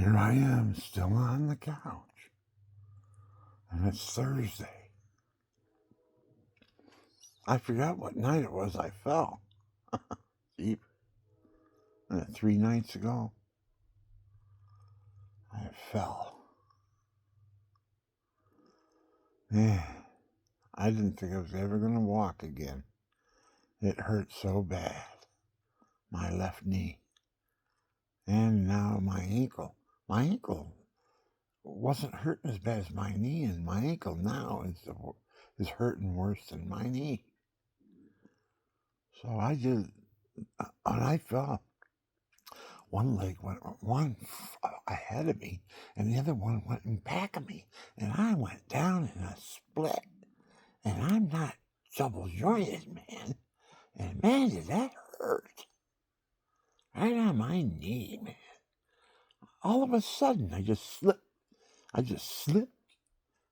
Here I am, still on the couch, and it's Thursday. I forgot what night it was I fell. Deep. 3 nights ago, I fell. Man, I didn't think I was ever going to walk again. It hurt so bad. My left knee. And now my ankle. My ankle wasn't hurting as bad as my knee, and my ankle now is hurting worse than my knee. So and I fell. One leg went one ahead of me, and the other one went in back of me, and I went down in a split. And I'm not double jointed, man. And man, did that hurt. Right on my knee, man. All of a sudden, I just slipped.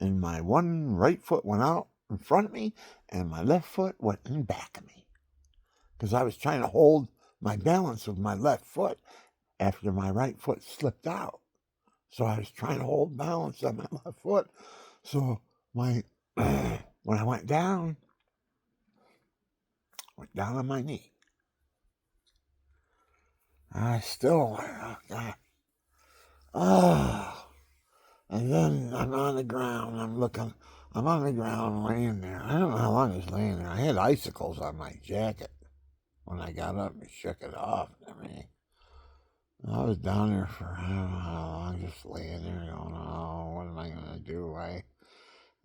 And my one right foot went out in front of me, and my left foot went in back of me. Because I was trying to hold my balance with my left foot after my right foot slipped out. So I was trying to hold balance on my left foot. So when I went down on my knee. I still, and then I'm on the ground, I'm on the ground laying there. I don't know how long I was laying there. I had icicles on my jacket when I got up and shook it off and everything. I was down there for, I don't know how long, just laying there going, oh, what am I going to do?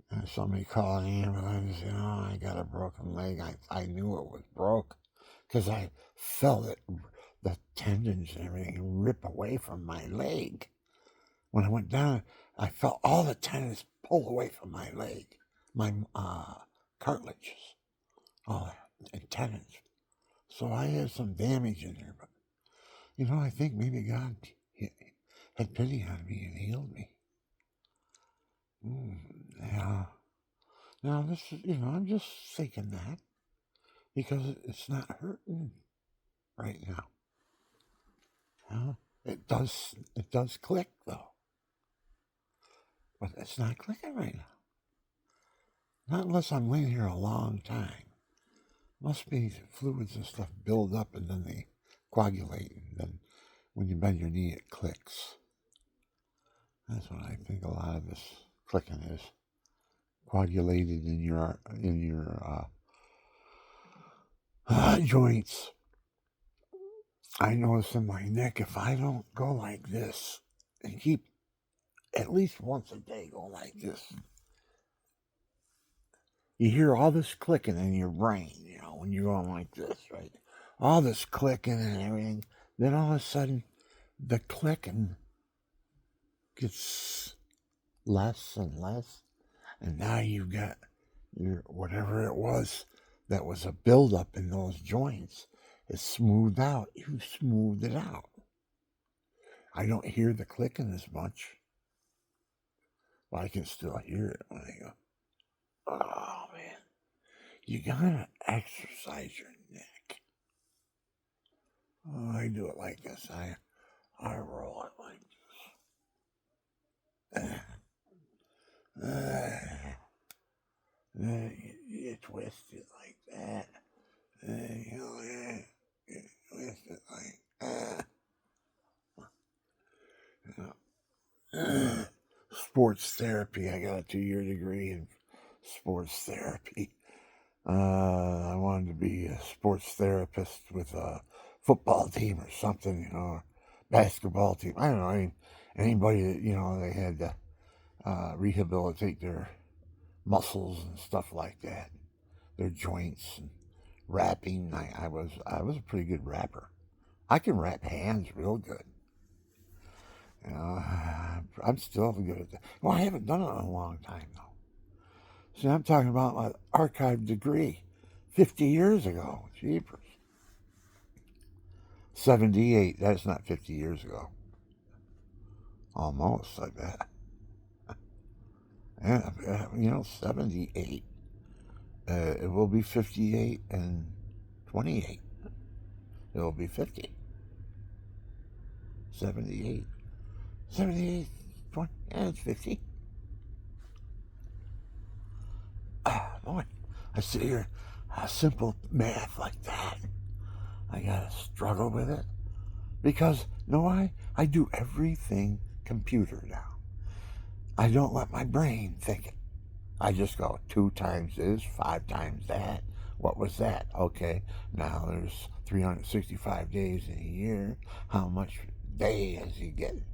And somebody called an ambulance, I got a broken leg. I knew it was broke because I felt it, the tendons and everything rip away from my leg. When I went down, I felt all the tendons pull away from my leg, my cartilages, all that, and tendons. So I had some damage in there, but I think maybe God had pity on me and healed me. Yeah. Now this is, I'm just thinking that because it's not hurting right now. It does click though, but it's not clicking right now. Not unless I'm laying here a long time. Must be fluids and stuff build up and then they coagulate, and then when you bend your knee it clicks. That's what I think a lot of this clicking is. Coagulated in your joints. I notice in my neck, if I don't go like this and keep at least once a day go like this, you hear all this clicking in your brain, when you're going like this, right? All this clicking and everything. Then all of a sudden, the clicking gets less and less. And now you've got your whatever it was that was a buildup in those joints is smoothed out. You smoothed it out. I don't hear the clicking as much, but I can still hear it when I go, oh man, you gotta exercise your neck. Oh, I do it like this. I roll it like this. You twist it like that. You twist it like that. Sports therapy. I got a 2-year degree in sports therapy. I wanted to be a sports therapist with a football team or something, or basketball team. I don't know, anybody that, they had to rehabilitate their muscles and stuff like that, their joints and rapping. I was a pretty good rapper. I can rap hands real good. I'm still good at that. Well, I haven't done it in a long time though. See, I'm talking about my archived degree 50 years ago. Jeepers. 78. That's not 50 years ago. Almost, I bet. And, 78. It will be 58 and 28. It will be 50. 78. 78, 20, yeah, it's 50. Boy, I sit here, simple math like that. I gotta struggle with it because, you know why? I do everything computer now. I don't let my brain think it. I just go 2 times this, 5 times that. What was that? Okay, now there's 365 days in a year. How much day is he getting?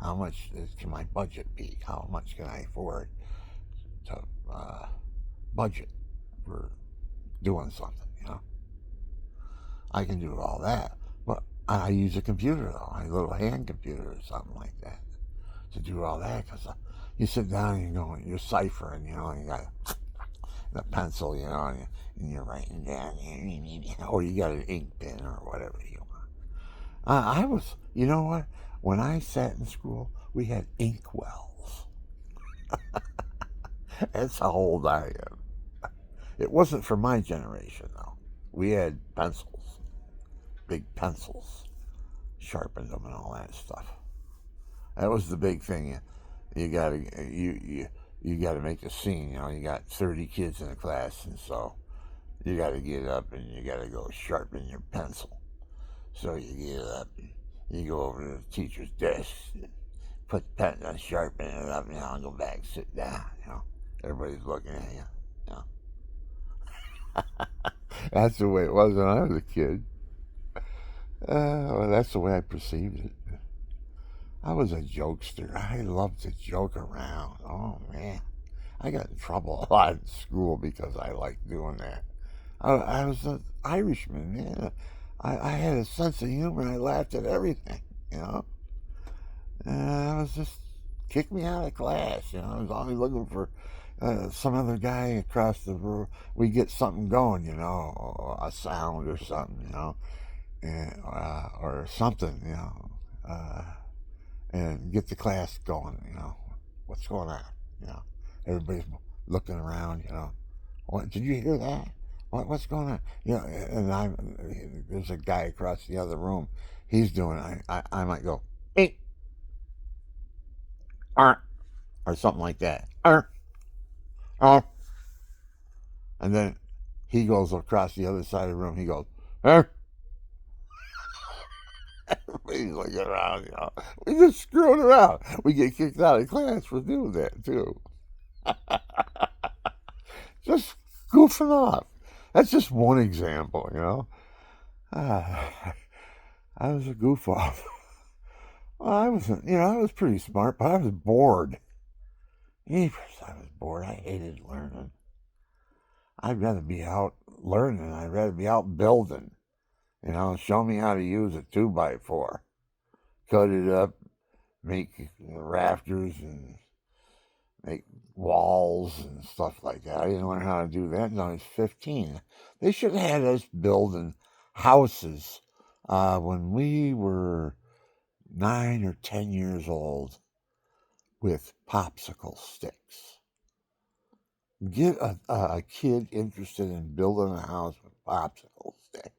How much can my budget be? How much can I afford to budget for doing something? I can do all that, but I use a computer though, a little hand computer or something like that to do all that because you sit down and you're ciphering, you got the pencil, and you're writing down, or you got an ink pen or whatever you want. I was, you know what? When I sat in school, we had ink wells. That's how old I am. It wasn't for my generation though. We had pencils, big pencils, sharpened them and all that stuff. That was the big thing. You gotta you gotta make a scene. You got 30 kids in a class, and so you gotta get up and you gotta go sharpen your pencil. So you get up and you go over to the teacher's desk, and put the pen and sharpen it up, and go back, sit down. Everybody's looking at you. That's the way it was when I was a kid. Well, that's the way I perceived it. I was a jokester. I loved to joke around. Oh, man. I got in trouble a lot in school because I liked doing that. I was an Irishman, man. I had a sense of humor and I laughed at everything. I was just, kick me out of class. I was always looking for some other guy across the room. We get something going, a sound or something, or something, and get the class going. What's going on? Everybody's looking around. What did you hear that? What's going on? And there's a guy across the other room. He's doing. I might go, hey, or something like that. And then he goes across the other side of the room. He goes, everybody's looking around. We just screwing around. We get kicked out of class for doing that too. Just goofing off. That's just one example. I was a goof off. Well, I wasn't, I was pretty smart, but I was bored. I was bored. I hated learning. I'd rather be out learning. I'd rather be out building. Show me how to use a 2x4. Cut it up, make rafters and make walls and stuff like that. I didn't learn how to do that until I was 15. They should have had us building houses when we were 9 or 10 years old with popsicle sticks. Get a kid interested in building a house with popsicle sticks.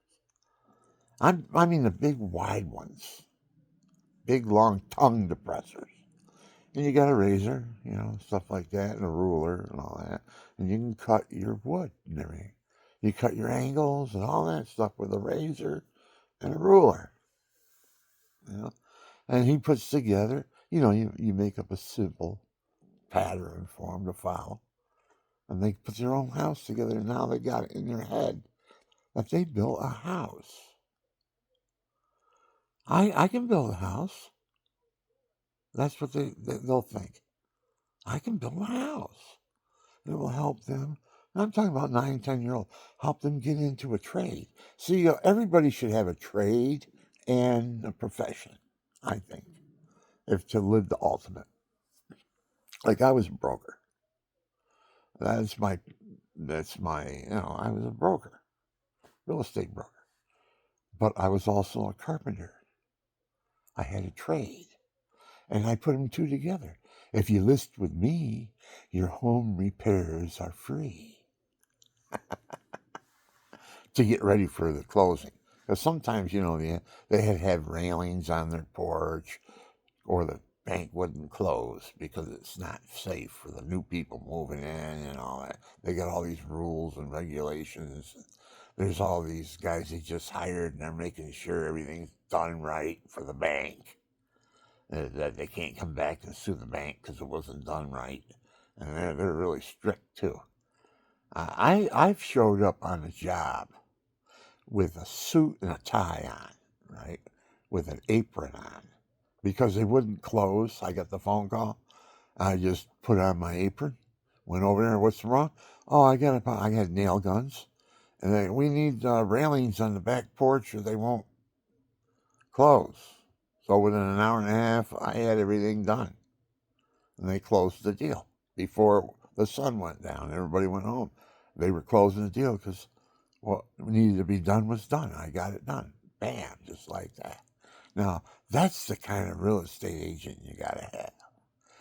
I mean the big wide ones, big long tongue depressors. And you got a razor, stuff like that, and a ruler and all that. And you can cut your wood and everything. You cut your angles and all that stuff with a razor and a ruler. And he puts together, you make up a simple pattern for them to follow. And they put their own house together, and now they got it in their head that they built a house. I can build a house. That's what they'll think. I can build a house. It will help them. I'm talking about 9, 10-year-old. Help them get into a trade. See, everybody should have a trade and a profession, I think, if to live the ultimate. Like I was a broker. That's my, I was a broker, real estate broker. But I was also a carpenter. I had a trade. And I put them two together. If you list with me, your home repairs are free. To get ready for the closing. Because sometimes, they had railings on their porch or the bank wouldn't close because it's not safe for the new people moving in and all that. They got all these rules and regulations. There's all these guys they just hired and they're making sure everything's done right for the bank. That they can't come back and sue the bank because it wasn't done right. And they're really strict too. I've showed up on a job with a suit and a tie on, right? With an apron on. Because they wouldn't close, I got the phone call. I just put on my apron, went over there, what's wrong? Oh, I got nail guns. And we need railings on the back porch or they won't close. So within an hour and a half, I had everything done. And they closed the deal before the sun went down. Everybody went home. They were closing the deal because what needed to be done was done. I got it done. Bam, just like that. Now, that's the kind of real estate agent you got to have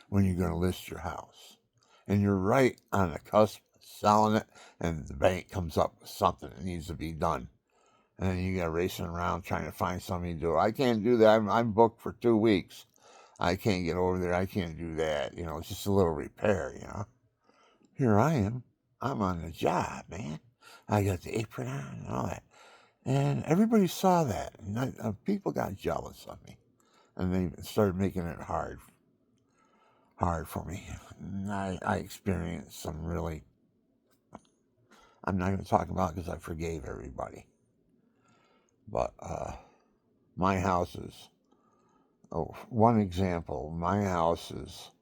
when you're going to list your house. And you're right on the cusp of selling it, and the bank comes up with something that needs to be done. And then you got racing around trying to find something to do. I can't do that. I'm booked for 2 weeks. I can't get over there. I can't do that. You know, it's just a little repair, you know. Here I am. I'm on the job, man. I got the apron on and all that. And everybody saw that. And people got jealous of me. And they started making it hard for me. And I experienced some really, I'm not going to talk about it because I forgave everybody. But my houses, one example, my houses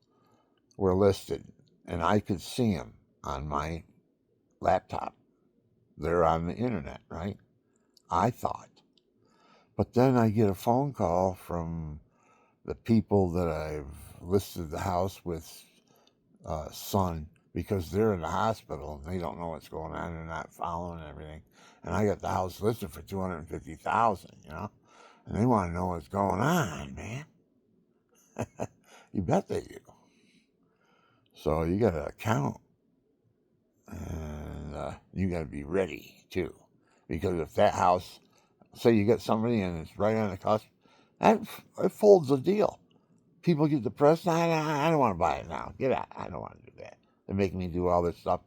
were listed and I could see them on my laptop. They're on the internet, right? I thought. But then I get a phone call from the people that I've listed the house with, son, because they're in the hospital and they don't know what's going on. They're not following everything. And I got the house listed for $250,000, you know, and they want to know what's going on, man. You bet they do. So you got to account, and you got to be ready too, because if that house, say you get somebody and it's right on the cusp, that it folds the deal. People get depressed. I don't want to buy it now. Get out. I don't want to do that. They're making me do all this stuff.